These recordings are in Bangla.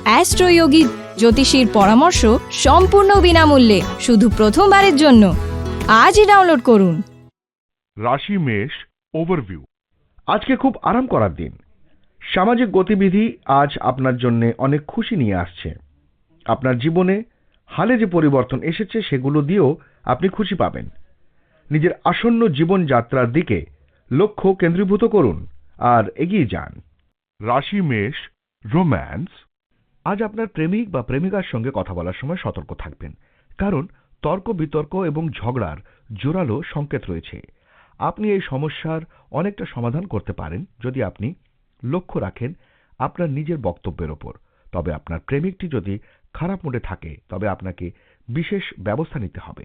অ্যাস্ট্রোয়োগী জ্যোতিষীর পরামর্শ সম্পূর্ণ বিনামূল্যে শুধু প্রথমবারের জন্য আজই ডাউনলোড করুন। রাশি মেষ ওভারভিউ। আজকে খুব আরাম করার দিন। সামাজিক গতিবিধি আজ আপনার জন্য অনেক খুশি নিয়ে আসছে। আপনার জীবনে হালে যে পরিবর্তন এসেছে সেগুলো দিয়েও আপনি খুশি পাবেন। নিজের আসন্ন জীবনযাত্রার দিকে লক্ষ্য কেন্দ্রীভূত করুন আর এগিয়ে যান। রাশি মেষ রোম্যান্স। আজ আপনার প্রেমিক বা প্রেমিকার সঙ্গে কথা বলার সময় সতর্ক থাকবেন, কারণ তর্ক বিতর্ক এবং ঝগড়ার জোরালো সংকেত রয়েছে। আপনি এই সমস্যার অনেকটা সমাধান করতে পারেন যদি আপনি লক্ষ্য রাখেন আপনার নিজের বক্তব্যের ওপর। তবে আপনার প্রেমিকটি যদি খারাপ মুডে থাকে তবে আপনাকে বিশেষ ব্যবস্থা নিতে হবে।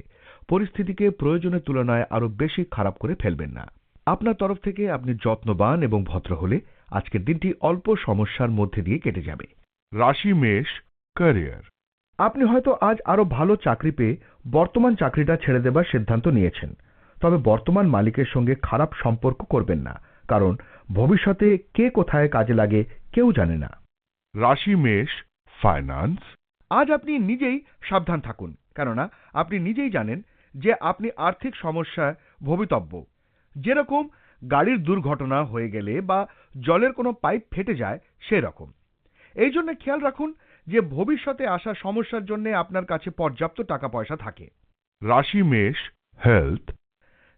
পরিস্থিতিকে প্রয়োজনের তুলনায় আরো বেশি খারাপ করে ফেলবেন না। আপনার তরফ থেকে আপনি যত্নবান এবং ভদ্র হলে আজকের দিনটি অল্প সমস্যার মধ্যে দিয়ে কেটে যাবে। রাশি মেষ ক্যারিয়ার। আপনি হয়তো আজ আরো ভালো চাকরি পেয়ে বর্তমান চাকরিটা ছেড়ে দেবার সিদ্ধান্ত নিয়েছেন। তবে বর্তমান মালিকের সঙ্গে খারাপ সম্পর্ক করবেন না, কারণ ভবিষ্যতে কে কোথায় কাজে লাগে কেউ জানে না। রাশি মেষ ফাইন্যান্স। আজ আপনি নিজেই সাবধান থাকুন, কেননা আপনি নিজেই জানেন যে আপনি আর্থিক সমস্যায় ভবিতব্য। যেরকম গাড়ির দুর্ঘটনা হয়ে গেলে বা জলের কোনো পাইপ ফেটে যায় সেই রকম। এই জন্য খেয়াল রাখুন যে ভবিষ্যতে আসা সমস্যার জন্য আপনার কাছে পর্যাপ্ত টাকা পয়সা থাকে। রাশি মেষ হেলথ।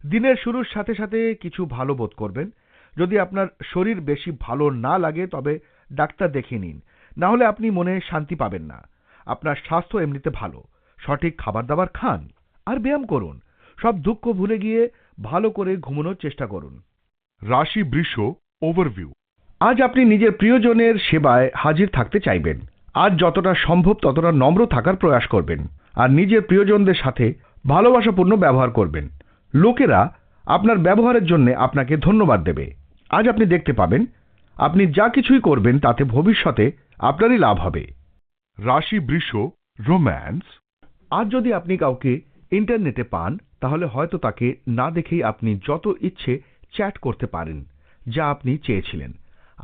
দিনের শুরুর সাথে সাথে কিছু ভালো বোধ করবেন। যদি আপনার শরীর বেশি ভালো না লাগে তবে ডাক্তার দেখিয়ে নিন, না হলে আপনি মনে শান্তি পাবেন না। আপনার স্বাস্থ্য এমনিতে ভালো। সঠিক খাবার দাবার খান আর ব্যায়াম করুন। সব দুঃখ ভুলে গিয়ে ভালো করে ঘুমানোর চেষ্টা করুন। রাশি বৃষ ওভারভিউ। আজ আপনি নিজের প্রিয়জনের সেবায় হাজির থাকতে চাইবেন। আজ যতটা সম্ভব ততটা নম্র থাকার প্রয়াস করবেন আর নিজের প্রিয়জনদের সাথে ভালোবাসাপূর্ণ ব্যবহার করবেন। লোকেরা আপনার ব্যবহারের জন্য আপনাকে ধন্যবাদ দেবে। আজ আপনি দেখতে পাবেন আপনি যা কিছুই করবেন তাতে ভবিষ্যতে আপনারই লাভ হবে। রাশি বৃষ রোম্যান্স। আজ যদি আপনি কাউকে ইন্টারনেটে পান তাহলে হয়তো তাকে না দেখেই আপনি যত ইচ্ছে চ্যাট করতে পারেন যা আপনি চেয়েছিলেন।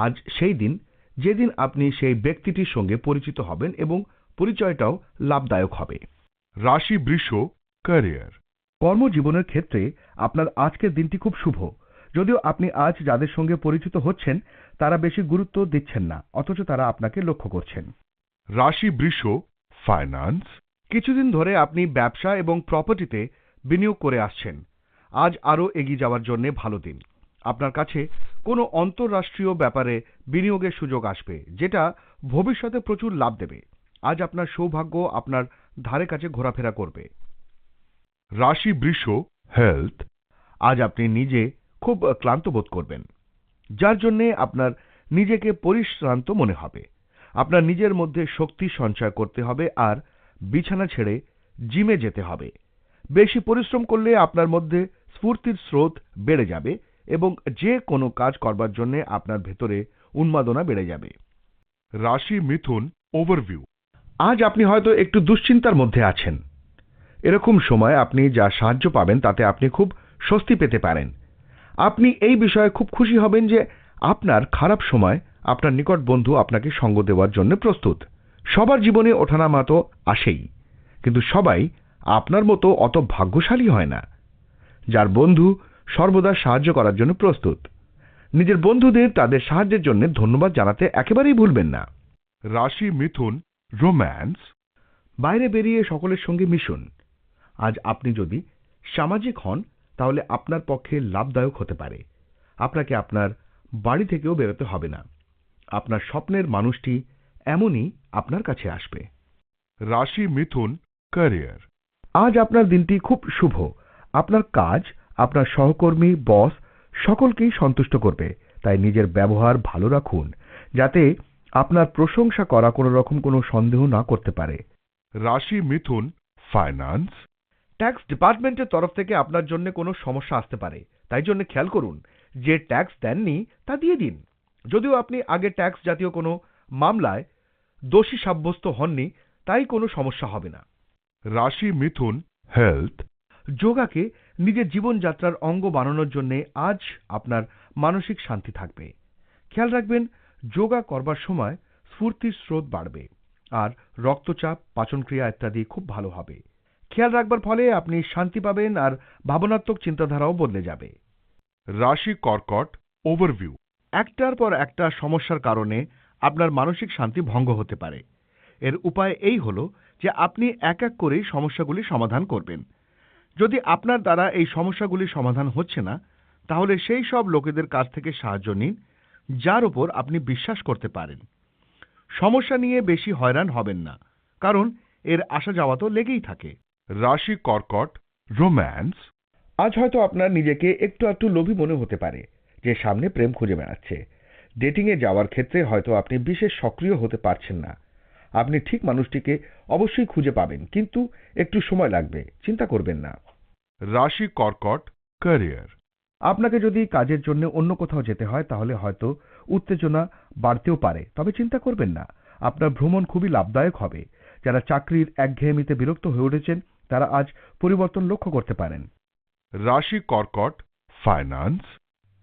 আজ সেই দিন যেদিন আপনি সেই ব্যক্তিটির সঙ্গে পরিচিত হবেন এবং পরিচয়টাও লাভদায়ক হবে। রাশি বৃষ ক্যারিয়ার। কর্মজীবনের ক্ষেত্রে আপনার আজকের দিনটি খুব শুভ। যদিও আপনি আজ যাদের সঙ্গে পরিচিত হচ্ছেন তারা বেশি গুরুত্ব দিচ্ছেন না, অথচ তারা আপনাকে লক্ষ্য করছেন। রাশি বৃষ ফাইন্যান্স। কিছুদিন ধরে আপনি ব্যবসা এবং প্রপার্টিতে বিনিয়োগ করে আসছেন। আজ আরও এগিয়ে যাওয়ার জন্য ভালো দিন। আপনার কাছে কোনো অন্তঃরাষ্ট্রীয় ব্যাপারে বিনিয়োগের সুযোগ আসবে যেটা ভবিষ্যতে প্রচুর লাভ দেবে। আজ আপনার সৌভাগ্য আপনার ধারে কাছে ঘোরাফেরা করবে। রাশি বৃষ হেলথ। আজ আপনি নিজে খুব ক্লান্ত বোধ করবেন, যার জন্যে আপনার নিজেকে পরিশ্রান্ত মনে হবে। আপনার নিজের মধ্যে শক্তি সঞ্চয় করতে হবে আর বিছানা ছেড়ে জিমে যেতে হবে। বেশি পরিশ্রম করলে আপনার মধ্যে স্ফূর্তির স্রোত বেড়ে যাবে এবং যে কোনো কাজ করবার জন্য আপনার ভেতরে উন্মাদনা বেড়ে যাবে। রাশি মিথুন ওভারভিউ। আজ আপনি হয়তো একটু দুশ্চিন্তার মধ্যে আছেন। এরকম সময় আপনি যা সাহায্য পাবেন তাতে আপনি খুব স্বস্তি পেতে পারেন। আপনি এই বিষয়ে খুব খুশি হবেন যে আপনার খারাপ সময় আপনার নিকট বন্ধু আপনাকে সঙ্গ দেওয়ার জন্য প্রস্তুত। সবার জীবনে ওঠানামা তো আসেই, কিন্তু সবাই আপনার মতো অত ভাগ্যশালী হয় না। যার বন্ধু সর্বদা সাহায্য করার জন্য প্রস্তুত। নিজের বন্ধুদের তাদের সাহায্যের জন্য ধন্যবাদ জানাতে একেবারেই ভুলবেন না। রাশি মিথুন রোম্যান্স। বাইরে বেরিয়ে সকলের সঙ্গে মিশুন। আজ আপনি যদি সামাজিক হন তাহলে আপনার পক্ষে লাভদায়ক হতে পারে। আপনাকে আপনার বাড়ি থেকেও বেরোতে হবে না। আপনার স্বপ্নের মানুষটি এমনই আপনার কাছে আসবে। রাশি মিথুন ক্যারিয়ার। আজ আপনার দিনটি খুব শুভ। আপনার কাজ আপনার সহকর্মী বস সকলকেই সন্তুষ্ট করবে, তাই নিজের ব্যবহার ভালো রাখুন যাতে আপনার প্রশংসা করা কোনো রকম কোনো সন্দেহ না করতে পারে। রাশি মিথুন ফাইন্যান্স। ট্যাক্স ডিপার্টমেন্টের তরফ থেকে আপনার জন্য কোনো সমস্যা আসতে পারে, তাই জন্য খেয়াল করুন যে ট্যাক্স দেননি তা দিয়ে দিন। যদিও আপনি আগে ট্যাক্স জাতীয় কোনো মামলায় দোষী সাব্যস্ত হননি তাই কোনো সমস্যা হবে না। রাশি মিথুন হেলথ। যোগাকে নিজের জীবনযাত্রার অঙ্গ বানানোর জন্য আজ আপনার মানসিক শান্তি থাকবে। খেয়াল রাখবেন যোগা করবার সময় স্ফূর্তির স্রোত বাড়বে। আর রক্তচাপ, পাচনক্রিয়া ইত্যাদি খুব ভালো হবে। খেয়াল রাখবার ফলে আপনি শান্তি পাবেন আর ভাবনাত্মক চিন্তাধারাও বদলে যাবে। রাশি কর্কট ওভারভিউ। একটার পর একটা সমস্যার কারণে আপনার মানসিক শান্তি ভঙ্গ হতে পারে। এর উপায় এই হলো যে আপনি এক এক করেই সমস্যাগুলি সমাধান করবেন। যদি আপনার দ্বারা এই সমস্যাগুলি সমাধান হচ্ছে না, তাহলে সেই সব লোকেদের কাছ থেকে সাহায্য নিন যার উপর আপনি বিশ্বাস করতে পারেন। সমস্যা নিয়ে বেশি হয়রান হবেন না, কারণ এর আসা যাওয়া তো লেগেই থাকে। রাশি কর্কট রোম্যান্স। আজ হয়তো আপনার নিজেকে একটু একটু লোভী মনে হতে পারে যে সামনে প্রেম খুঁজে বেড়াচ্ছে। ডেটিংয়ে যাওয়ার ক্ষেত্রে হয়তো আপনি বিশেষ সক্রিয় হতে পারছেন না। আপনি ঠিক মানুষটিকে অবশ্যই খুঁজে পাবেন, কিন্তু একটু সময় লাগবে, চিন্তা করবেন না। রাশি কর্কট ক্যারিয়ার। আপনাকে যদি কাজের জন্য অন্য কোথাও যেতে হয় তাহলে হয়তো উত্তেজনা বাড়তেও পারে, তবে চিন্তা করবেন না, আপনার ভ্রমণ খুবই লাভদায়ক হবে। যারা চাকরির একঘেয়েমিতে বিরক্ত হয়ে উঠেছেন তারা আজ পরিবর্তন লক্ষ্য করতে পারেন। রাশি কর্কট ফাইন্যান্স।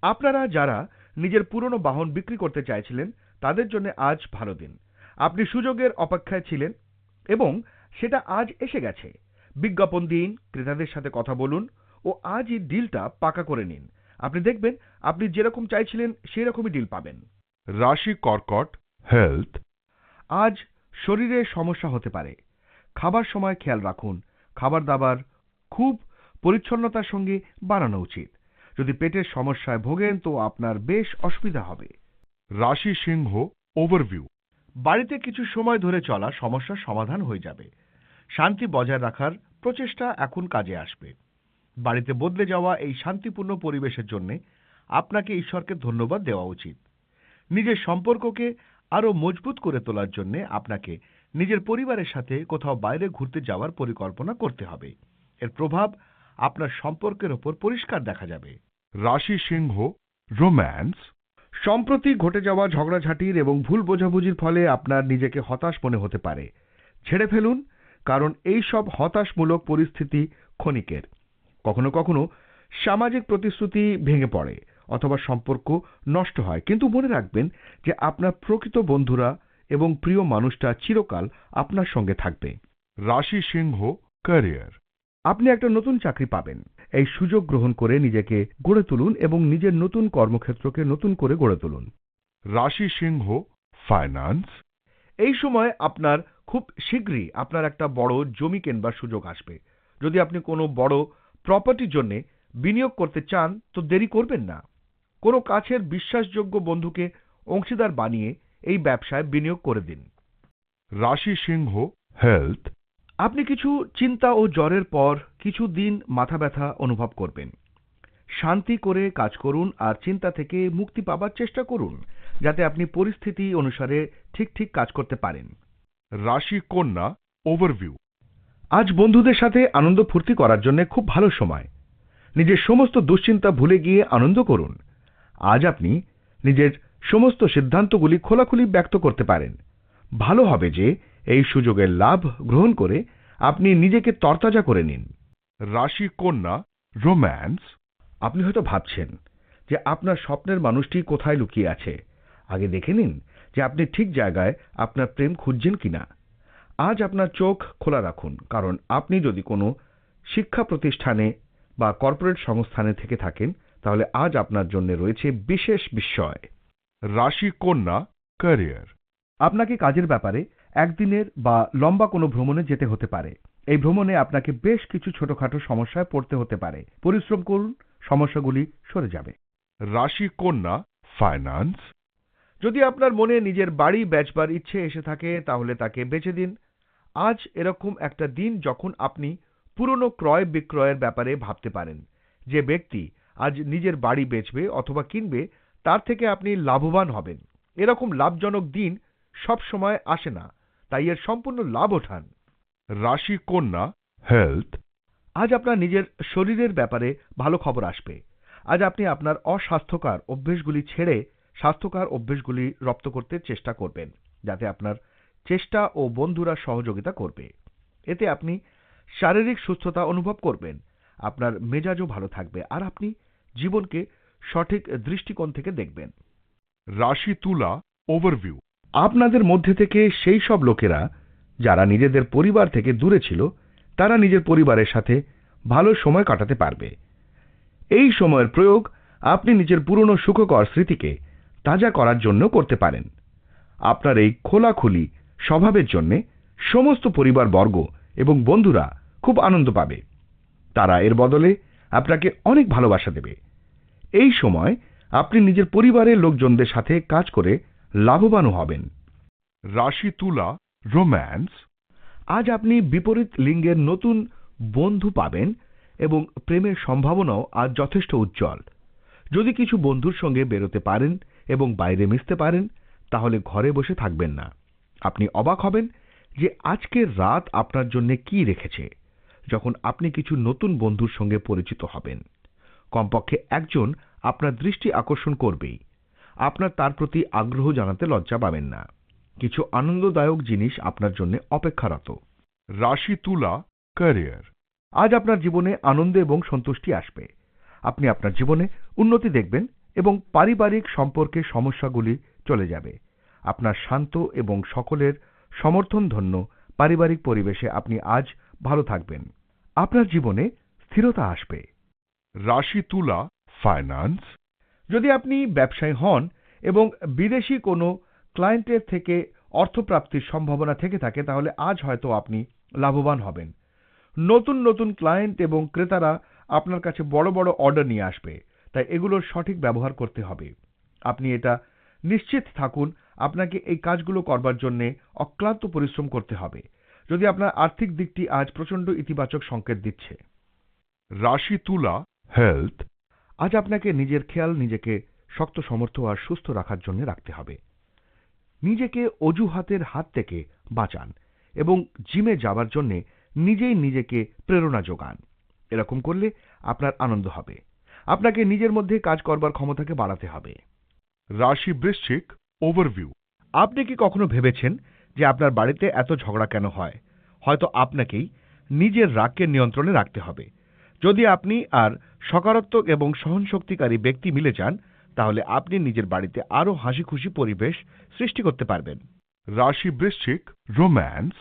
আপনারা যারা নিজের পুরনো বাহন বিক্রি করতে চাইছিলেন তাদের জন্য আজ ভালো দিন। আপনি সুযোগের অপেক্ষায় ছিলেন এবং সেটা আজ এসে গেছে। বিজ্ঞাপন দিন, ক্রেতাদের সাথে কথা বলুন ও আজই ডিলটা পাকা করে নিন। আপনি দেখবেন আপনি যেরকম চাইছিলেন সেই রকমই ডিল পাবেন। রাশি কর্কট হেলথ। আজ শরীরে সমস্যা হতে পারে। খাবার সময় খেয়াল রাখুন। খাবার দাবার খুব পরিচ্ছন্নতার সঙ্গে বানানো উচিত। যদি পেটের সমস্যায় ভোগেন তো আপনার বেশ অসুবিধা হবে। রাশি সিংহ ওভারভিউ। বাড়িতে কিছু সময় ধরে চলা সমস্যার সমাধান হয়ে যাবে। শান্তি বজায় রাখার প্রচেষ্টা এখন কাজে আসবে। বাড়িতে বদলে যাওয়া এই শান্তিপূর্ণ পরিবেশের জন্য আপনাকে ঈশ্বরকে ধন্যবাদ দেওয়া উচিত। নিজের সম্পর্ককে আরো মজবুত করে তোলার জন্য আপনাকে নিজের পরিবারের সাথে কোথাও বাইরে ঘুরতে যাওয়ার পরিকল্পনা করতে হবে। এর প্রভাব আপনার সম্পর্কের ওপর পরিষ্কার দেখা যাবে। রাশি সিংহ রোম্যান্স। সম্প্রতি ঘটে যাওয়া ঝগড়াঝাটির এবং ভুল বোঝাবুঝির ফলে আপনার নিজেকে হতাশ মনে হতে পারে। ছেড়ে ফেলুন, কারণ এই সব হতাশমূলক পরিস্থিতি ক্ষণিকের। কখনো কখনো সামাজিক প্রতিশ্রুতি ভেঙে পড়ে অথবা সম্পর্ক নষ্ট হয়, কিন্তু মনে রাখবেন যে আপনার প্রকৃত বন্ধুরা এবং প্রিয় মানুষটা চিরকাল আপনার সঙ্গে থাকবে। রাশি সিংহ ক্যারিয়ার। আপনি একটা নতুন চাকরি পাবেন। এই সুযোগ গ্রহণ করে নিজেকে গড়ে তুলুন এবং নিজের নতুন কর্মক্ষেত্রকে নতুন করে গড়ে তুলুন। রাশি সিংহ ফাইন্যান্স। এই সময় আপনার খুব শীঘ্রই আপনার একটা বড় জমি কেনবার সুযোগ আসবে। যদি আপনি কোনো বড় প্রপার্টির জন্য বিনিয়োগ করতে চান তো দেরি করবেন না। কোনো কাছের বিশ্বাসযোগ্য বন্ধুকে অংশীদার বানিয়ে এই ব্যবসায় বিনিয়োগ করে দিন। রাশি সিংহ হেলথ। আপনি কিছু চিন্তা ও জ্বরের পর কিছু দিন মাথা ব্যথা অনুভব করবেন। শান্তি করে কাজ করুন আর চিন্তা থেকে মুক্তি পাবার চেষ্টা করুন, যাতে আপনি পরিস্থিতি অনুসারে ঠিক কাজ করতে পারেন। রাশি কন্যা ওভারভিউ। আজ বন্ধুদের সাথে আনন্দ ফুর্তি করার জন্য খুব ভালো সময়। নিজের সমস্ত দুশ্চিন্তা ভুলে গিয়ে আনন্দ করুন। আজ আপনি নিজের সমস্ত সিদ্ধান্তগুলি খোলাখুলি ব্যক্ত করতে পারেন। ভালো হবে যে এই সুযোগের লাভ গ্রহণ করে আপনি নিজেকে তরতাজা করে নিন। রাশি কন্যা রোম্যান্স। আপনি হয়তো ভাবছেন যে আপনার স্বপ্নের মানুষটি কোথায় লুকিয়ে আছে। আগে দেখে নিন যে আপনি ঠিক জায়গায় আপনার প্রেম খুঁজছেন কিনা। আজ আপনার চোখ খোলা রাখুন, কারণ আপনি যদি কোনো শিক্ষা প্রতিষ্ঠানে বা কর্পোরেট সংস্থানে থেকে থাকেন তাহলে আজ আপনার জন্য রয়েছে বিশেষ বিস্ময়। রাশি কন্যা ক্যারিয়ার। আপনাকে কাজের ব্যাপারে একদিনের বা লম্বা কোনো ভ্রমণে যেতে হতে পারে। এই ভ্রমণে আপনাকে বেশ কিছু ছোটখাটো সমস্যায় পড়তে হতে পারে। পরিশ্রম করুন, সমস্যাগুলি সরে যাবে। রাশি কন্যা ফাইন্যান্স। যদি আপনার মনে নিজের বাড়ি বেচবার ইচ্ছে এসে থাকে তাহলে তাকে বেচে দিন। আজ এরকম একটা দিন যখন আপনি পুরনো ক্রয় বিক্রয়ের ব্যাপারে ভাবতে পারেন। যে ব্যক্তি আজ নিজের বাড়ি বেচবে অথবা কিনবে তার থেকে আপনি লাভবান হবেন। এরকম লাভজনক দিন সব সময় আসে না, তাই এর সম্পূর্ণ লাভ ওঠান। রাশি কন্যা হেলথ। আজ আপনার নিজের শরীরের ব্যাপারে ভালো খবর আসবে। আজ আপনি আপনার অস্বাস্থ্যকর অভ্যেসগুলি ছেড়ে স্বাস্থ্যকর অভ্যেসগুলি রপ্ত করতে চেষ্টা করবেন, যাতে আপনার চেষ্টা ও বন্ধুরা সহযোগিতা করবে। এতে আপনি শারীরিক সুস্থতা অনুভব করবেন, আপনার মেজাজও ভালো থাকবে আর আপনি জীবনকে সঠিক দৃষ্টিকোণ থেকে দেখবেন। রাশি তুলা ওভারভিউ। আপনাদের মধ্যে থেকে সেই সব লোকেরা যারা নিজেদের পরিবার থেকে দূরে ছিল তারা নিজের পরিবারের সাথে ভালো সময় কাটাতে পারবে। এই সময়ের প্রয়োগ আপনি নিজের পুরনো সুখকর স্মৃতিকে তাজা করার জন্য করতে পারেন। আপনার এই খোলাখুলি স্বভাবের জন্য সমস্ত পরিবারবর্গ এবং বন্ধুরা খুব আনন্দ পাবে। তারা এর বদলে আপনাকে অনেক ভালোবাসা দেবে। এই সময় আপনি নিজের পরিবারের লোকজনদের সাথে কাজ করে লাভবানও হবেন। রাশি তুলা, রোম্যান্স। আজ আপনি বিপরীত লিঙ্গের নতুন বন্ধু পাবেন এবং প্রেমের সম্ভাবনাও আজ যথেষ্ট উজ্জ্বল। যদি কিছু বন্ধুর সঙ্গে বেরোতে পারেন এবং বাইরে মিশতে পারেন তাহলে ঘরে বসে থাকবেন না। আপনি অবাক হবেন যে আজকের রাত আপনার জন্য কি রেখেছে যখন আপনি কিছু নতুন বন্ধুর সঙ্গে পরিচিত হবেন। কমপক্ষে একজন আপনার দৃষ্টি আকর্ষণ করবেই। আপনার তার প্রতি আগ্রহ জানাতে লজ্জা পাবেন না। কিছু আনন্দদায়ক জিনিস আপনার জন্য অপেক্ষারত। রাশি তুলা, ক্যারিয়ার। আজ আপনার জীবনে আনন্দ এবং সন্তুষ্টি আসবে। আপনি আপনার জীবনে উন্নতি দেখবেন এবং পারিবারিক সম্পর্কে সমস্যাগুলি চলে যাবে। আপনার শান্ত এবং সকলের সমর্থনধন্য পারিবারিক পরিবেশে আপনি আজ ভালো থাকবেন। আপনার জীবনে স্থিরতা আসবে। রাশি তুলা, ফাইন্যান্স। যদি আপনি ব্যবসায়ী হন এবং বিদেশি কোনো ক্লায়েন্টের থেকে অর্থপ্রাপ্তির সম্ভাবনা থেকে থাকে তাহলে আজ হয়তো আপনি লাভবান হবেন। নতুন নতুন ক্লায়েন্ট এবং ক্রেতারা আপনার কাছে বড় বড় অর্ডার নিয়ে আসবে, তাই এগুলোর সঠিক ব্যবহার করতে হবে। আপনি এটা নিশ্চিত থাকুন আপনাকে এই কাজগুলো করবার জন্য অক্লান্ত পরিশ্রম করতে হবে। যদি আপনার আর্থিক দিকটি আজ প্রচন্ড ইতিবাচক সংকেত দিচ্ছে। রাশি তুলা, হেলথ। আজ আপনাকে নিজের খেয়াল নিজেকে শক্ত সমর্থ আর সুস্থ রাখার জন্য রাখতে হবে। নিজেকে অজুহাতের হাত থেকে বাঁচান এবং জিমে যাবার জন্য নিজেই নিজেকে প্রেরণা যোগান। এরকম করলে আপনার আনন্দ হবে। আপনাকে নিজের মধ্যে কাজ করবার ক্ষমতাকে বাড়াতে হবে। রাশি বৃশ্চিক, ওভারভিউ। আপনি কি কখনো ভেবেছেন যে আপনার বাড়িতে এত ঝগড়া কেন হয়? হয়তো আপনাকেই নিজের রাগকে নিয়ন্ত্রণে রাখতে হবে। যদি আপনি আর সকারাত্মক এবং সহনশক্তিকারী ব্যক্তি মিলে যান তাহলে আপনি নিজের বাড়িতে আরো হাসি খুশি পরিবেশ সৃষ্টি করতে পারবেন। রাশি বৃশ্চিক, রোম্যান্স।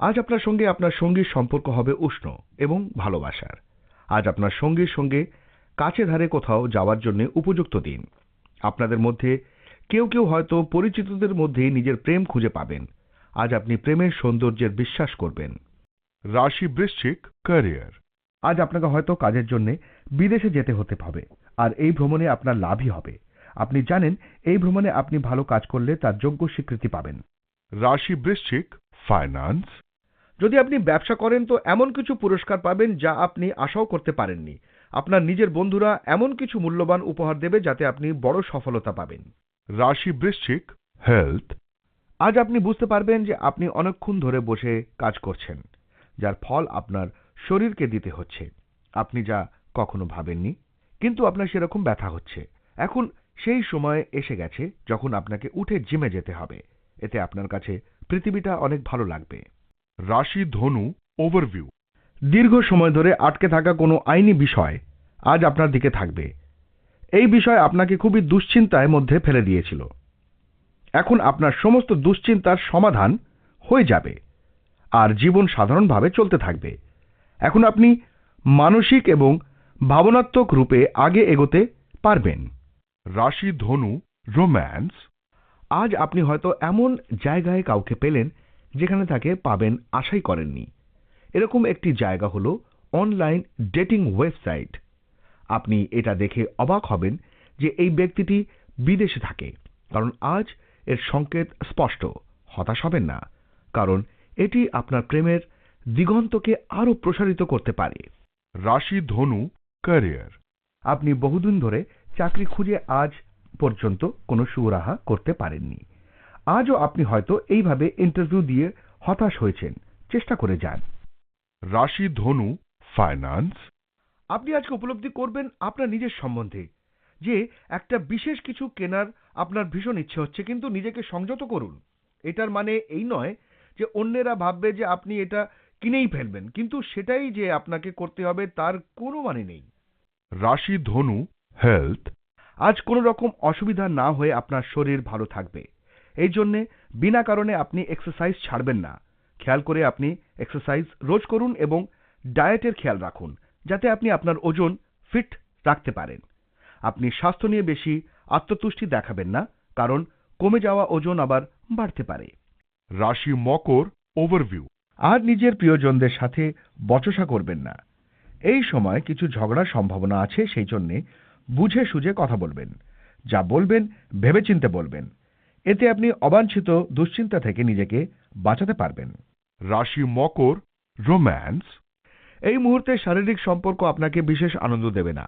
আজ আপনার সঙ্গে আপনার সঙ্গীর সম্পর্ক হবে উষ্ণ এবং ভালোবাসার। আজ আপনার সঙ্গীর সঙ্গে কাছে ধারে কোথাও যাওয়ার জন্য উপযুক্ত দিন। আপনাদের মধ্যে কেউ কেউ হয়তো পরিচিতদের মধ্যেই নিজের প্রেম খুঁজে পাবেন। আজ আপনি প্রেমের সৌন্দর্যের বিশ্বাস করবেন। রাশি বৃশ্চিক, ক্যারিয়ার। আজ আপনাকে হয়তো কাজের জন্য বিদেশে যেতে হতে হবে, আর এই ভ্রমণে আপনার লাভই হবে। আপনি জানেন এই ভ্রমণে আপনি ভালো কাজ করলে তার যোগ্য স্বীকৃতি পাবেন। রাশি বৃশ্চিক, ফাইন্যান্স। যদি আপনি ব্যবসা করেন তো এমন কিছু পুরস্কার পাবেন যা আপনি আশাও করতে পারেননি। আপনার নিজের বন্ধুরা এমন কিছু মূল্যবান উপহার দেবে যাতে আপনি বড় সফলতা পাবেন। রাশি বৃশ্চিক, হেলথ। আজ আপনি বুঝতে পারবেন যে আপনি অনেকক্ষণ ধরে বসে কাজ করছেন, যার ফল আপনার শরীরকে দিতে হচ্ছে। আপনি যা কখনো ভাবেননি, কিন্তু আপনার সেরকম ব্যথা হচ্ছে। এখন সেই সময় এসে গেছে যখন আপনাকে উঠে জিমে যেতে হবে। এতে আপনার কাছে পৃথিবীটা অনেক ভালো লাগবে। রাশি ধনু, ওভারভিউ। দীর্ঘ সময় ধরে আটকে থাকা কোনো আইনি বিষয় আজ আপনার দিকে থাকবে। এই বিষয় আপনাকে খুবই দুশ্চিন্তার মধ্যে ফেলে দিয়েছিল। এখন আপনার সমস্ত দুশ্চিন্তার সমাধান হয়ে যাবে আর জীবন সাধারণভাবে চলতে থাকবে। এখন আপনি মানসিক এবং ভাবনাত্মক রূপে আগে এগোতে পারবেন। রাশি ধনু, রোম্যান্স। আজ আপনি হয়তো এমন জায়গায় কাউকে পেলেন যেখানে তাকে পাবেন আশাই করেননি। এরকম একটি জায়গা হলো অনলাইন ডেটিং ওয়েবসাইট। আপনি এটা দেখে অবাক হবেন যে এই ব্যক্তিটি বিদেশে থাকে, কারণ আজ এর সংকেত স্পষ্ট। হতাশ হবেন না, কারণ এটি আপনার প্রেমের দিগন্তকে আরো প্রসারিত করতে পারে। রাশি ধনু, ক্যারিয়ার। আপনি বহুদিন ধরে চাকরি খুঁজে আজ পর্যন্ত কোনো সুরাহা করতে পারেননি। আজও আপনি হয়তো এইভাবে ইন্টারভিউ দিয়ে হতাশ হয়েছেন। চেষ্টা করে যান। রাশি ধনু, ফাইন্যান্স। আপনি আজকে উপলব্ধি করবেন আপনার নিজের সম্বন্ধে যে একটা বিশেষ কিছু কেনার আপনার ভীষণ ইচ্ছে হচ্ছে, কিন্তু নিজেকে সংযত করুন। এটার মানে এই নয় যে অন্যেরা ভাববে যে আপনি এটা কিনেই ফেলবেন, কিন্তু সেটাই যে আপনাকে করতে হবে তার কোনো মানে নেই। রাশি ধনু, হেলথ। আজ কোনো রকম অসুবিধা না হয়ে আপনার শরীর ভালো থাকবে। এই জন্যে বিনা কারণে আপনি এক্সারসাইজ ছাড়বেন না। খেয়াল করে আপনি এক্সারসাইজ রোজ করুন এবং ডায়েটের খেয়াল রাখুন যাতে আপনি আপনার ওজন ফিট রাখতে পারেন। আপনি স্বাস্থ্য নিয়ে বেশি আত্মতুষ্টি দেখাবেন না, কারণ কমে যাওয়া ওজন আবার বাড়তে পারে। রাশি মকর ওভারভিউ। আর নিজের প্রিয়জনদের সাথে বচসা করবেন না। এই সময় কিছু ঝগড়ার সম্ভাবনা আছে, সেই জন্যে বুঝে সুঝে কথা বলবেন। যা বলবেন ভেবেচিন্তে বলবেন। এতে আপনি অবাঞ্ছিত দুশ্চিন্তা থেকে নিজেকে বাঁচাতে পারবেন। রাশি মকর রোম্যান্স। এই মুহূর্তে শারীরিক সম্পর্ক আপনাকে বিশেষ আনন্দ দেবে না।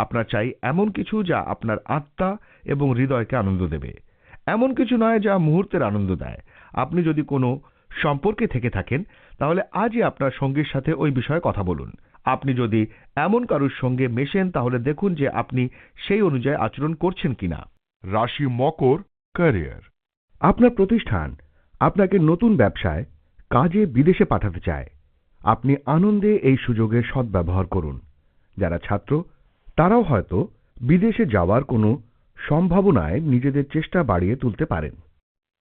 আপনার চাই এমন কিছু যা আপনার আত্মা এবং হৃদয়কে আনন্দ দেবে, এমন কিছু নয় যা মুহূর্তের আনন্দ দেয়। আপনি যদি কোনো সম্পর্কে থেকে থাকেন তাহলে আজই আপনার সঙ্গীর সাথে ওই বিষয়ে কথা বলুন। আপনি যদি এমন কারোর সঙ্গে মেশেন তাহলে দেখুন যে আপনি সেই অনুযায়ী আচরণ করছেন কিনা। রাশি মকর ক্যারিয়ার। আপনার প্রতিষ্ঠান আপনাকে নতুন ব্যবসায় কাজে বিদেশে পাঠাতে চায়। আপনি আনন্দে এই সুযোগের সদ্ব্যবহার করুন। যারা ছাত্র তারাও হয়তো বিদেশে যাওয়ার কোনো সম্ভাবনায় নিজেদের চেষ্টা বাড়িয়ে তুলতে পারেন।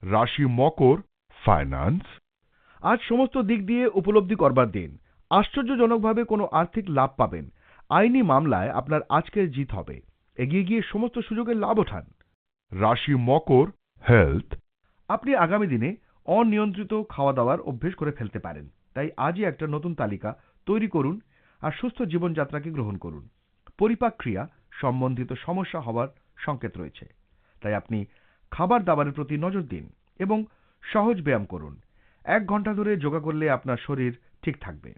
রাশি মকর ফাইন্যান্স। আজ সমস্ত দিক দিয়ে উপলব্ধি করবার দিন। আশ্চর্যজনকভাবে কোনো আর্থিক লাভ পাবেন। আইনি মামলায় আপনার আজকের জিত হবে। এগিয়ে গিয়ে সমস্ত সুযোগের লাভ ওঠান। রাশি মকর হেলথ। আপনি আগামী দিনে অনিয়ন্ত্রিত খাওয়া দাওয়ার অভ্যেস করে ফেলতে পারেন, তাই আজই একটা নতুন তালিকা তৈরি করুন আর সুস্থ জীবনযাত্রাকে গ্রহণ করুন। পরিপাক ক্রিয়া সম্বন্ধিত সমস্যা হওয়ার সংকেত রয়েছে, তাই আপনি খাবার দাবারের প্রতি নজর দিন এবং সহজ ব্যায়াম করুন। 1 ঘন্টা ধরে যোগা করলে আপনার শরীর ঠিক থাকবে।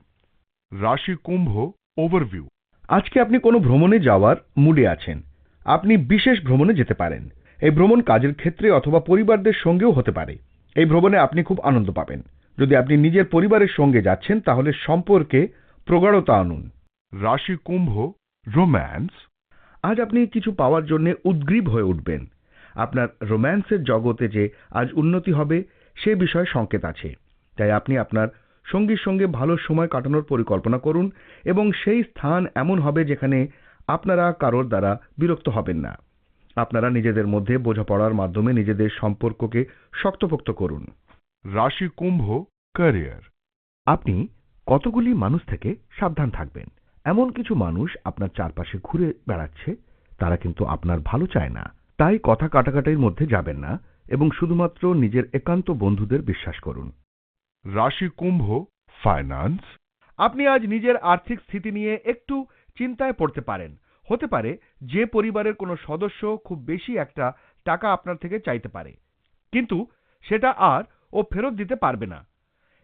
রাশি কুম্ভ ওভারভিউ। আজকে আপনি কোনো ভ্রমণে যাওয়ার মুডে আছেন। আপনি বিশেষ ভ্রমণে যেতে পারেন। এই ভ্রমণ কাজের ক্ষেত্রে অথবা পরিবারদের সঙ্গেও হতে পারে। এই ভ্রমণে আপনি খুব আনন্দ পাবেন। যদি আপনি নিজের পরিবারের সঙ্গে যাচ্ছেন তাহলে সম্পর্কে প্রগাঢ়তা আনুন। রাশি কুম্ভ রোম্যান্স। আজ আপনি কিছু পাওয়ার জন্য উদ্গ্রীব হয়ে উঠবেন। আপনার রোম্যান্সের জগতে যে আজ উন্নতি হবে সে বিষয়ে সংকেত আছে, তাই আপনি আপনার সঙ্গীর সঙ্গে ভালো সময় কাটানোর পরিকল্পনা করুন এবং সেই স্থান এমন হবে যেখানে আপনারা কারোর দ্বারা বিরক্ত হবেন না। আপনারা নিজেদের মধ্যে বোঝাপড়ার মাধ্যমে নিজেদের সম্পর্ককে শক্তপোক্ত করুন। রাশি কুম্ভ ক্যারিয়ার। আপনি কতগুলি মানুষ থেকে সাবধান থাকবেন। এমন কিছু মানুষ আপনার চারপাশে ঘুরে বেড়াচ্ছে, তারা কিন্তু আপনার ভালো চায় না। তাই কথা কাটাকাটির মধ্যে যাবেন না এবং শুধুমাত্র নিজের একান্ত বন্ধুদের বিশ্বাস করুন। রাশি কুম্ভ ফাইন্যান্স। আপনি আজ নিজের আর্থিক স্থিতি নিয়ে একটু চিন্তায় পড়তে পারেন। হতে পারে যে পরিবারের কোনো সদস্য খুব বেশি একটা টাকা আপনার থেকে চাইতে পারে, কিন্তু সেটা আর ও ফেরত দিতে পারবে না।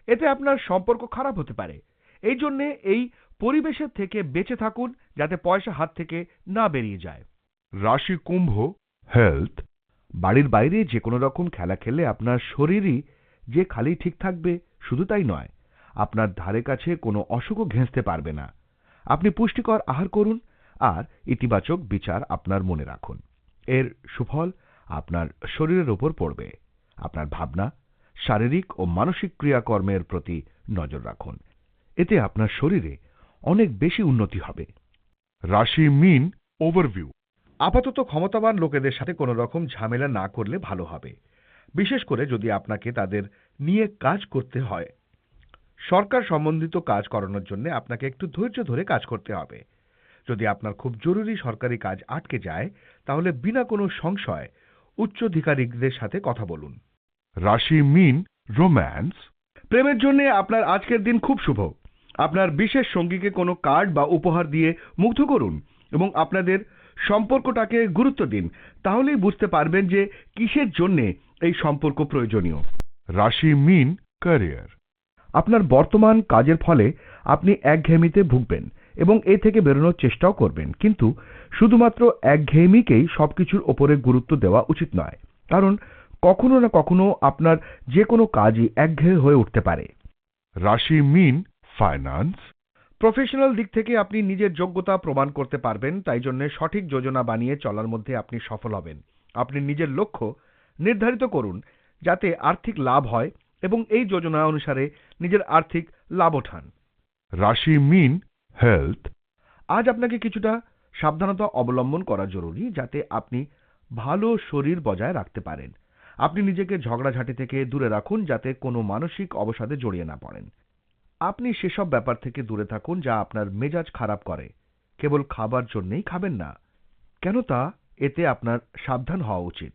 এতে আপনার সম্পর্ক খারাপ হতে পারে। এই জন্যে এই পরিবেশের থেকে বেঁচে থাকুন যাতে পয়সা হাত থেকে না বেরিয়ে যায়। রাশি কুম্ভ হেলথ। বাড়ির বাইরে যে কোনো রকম খেলা খেললে আপনার শরীরই যে খালি ঠিক থাকবে শুধু তাই নয়, আপনার ধারে কাছে কোনো অসুখও ঘেঁষতে পারবে না। আপনি পুষ্টিকর আহার করুন আর ইতিবাচক বিচার আপনার মনে রাখুন। এর সুফল আপনার শরীরের উপর পড়বে। আপনার ভাবনা, শারীরিক ও মানসিক ক্রিয়াকর্মের প্রতি নজর রাখুন। এতে আপনার শরীরে অনেক বেশি উন্নতি হবে। রাশি মীন ওভারভিউ। আপাতত ক্ষমতাবান লোকেদের সাথে কোনো রকম ঝামেলা না করলে ভালো হবে, বিশেষ করে যদি আপনাকে তাদের নিয়ে কাজ করতে হয়। সরকার সম্বন্ধিত কাজ করানোর জন্য আপনাকে একটু ধৈর্য ধরে কাজ করতে হবে। যদি আপনার খুব জরুরি সরকারি কাজ আটকে যায় তাহলে বিনা কোনো সংশয় উচ্চাধিকারিকদের সাথে কথা বলুন। রাশি মীন রোম্যান্স। প্রেমের জন্য আপনার আজকের দিন খুব শুভ। আপনার বিশেষ সঙ্গীকে কোনো কার্ড বা উপহার দিয়ে মুগ্ধ করুন এবং আপনাদের সম্পর্কটাকে গুরুত্ব দিন, তাহলেই বুঝতে পারবেন যে কিসের জন্য এই সম্পর্ক প্রয়োজনীয়। রাশি মীন ক্যারিয়ার। আপনার বর্তমান কাজের ফলে আপনি একঘেয়েমিতে ভুগবেন এবং এ থেকে বেরোনোর চেষ্টাও করবেন, কিন্তু শুধুমাত্র একঘেয়েমিকেই সবকিছুর ওপরে গুরুত্ব দেওয়া উচিত নয়, কারণ কখনো না কখনো আপনার যে কোনো কাজই একঘেয়ে হয়ে উঠতে পারে। রাশি মীন ফাইন্যান্স। প্রফেশনাল দিক থেকে আপনি নিজের যোগ্যতা প্রমাণ করতে পারবেন, তাই জন্য সঠিক যোজনা বানিয়ে চলার মধ্যে আপনি সফল হবেন। আপনি নিজের লক্ষ্য নির্ধারিত করুন যাতে আর্থিক লাভ হয় এবং এই যোজনা অনুসারে নিজের আর্থিক লাভ ওঠান। রাশি মীন হেলথ। আজ আপনাকে কিছুটা সাবধানতা অবলম্বন করা জরুরি যাতে আপনি ভালো শরীর বজায় রাখতে পারেন। আপনি নিজেকে ঝগড়াঝাঁটি থেকে দূরে রাখুন যাতে কোনো মানসিক অবসাদে জড়িয়ে না পড়েন। আপনি সেসব ব্যাপার থেকে দূরে থাকুন যা আপনার মেজাজ খারাপ করে। কেবল খাবার জন্যই খাবেন না, কেন তা এতে আপনার সাবধান হওয়া উচিত।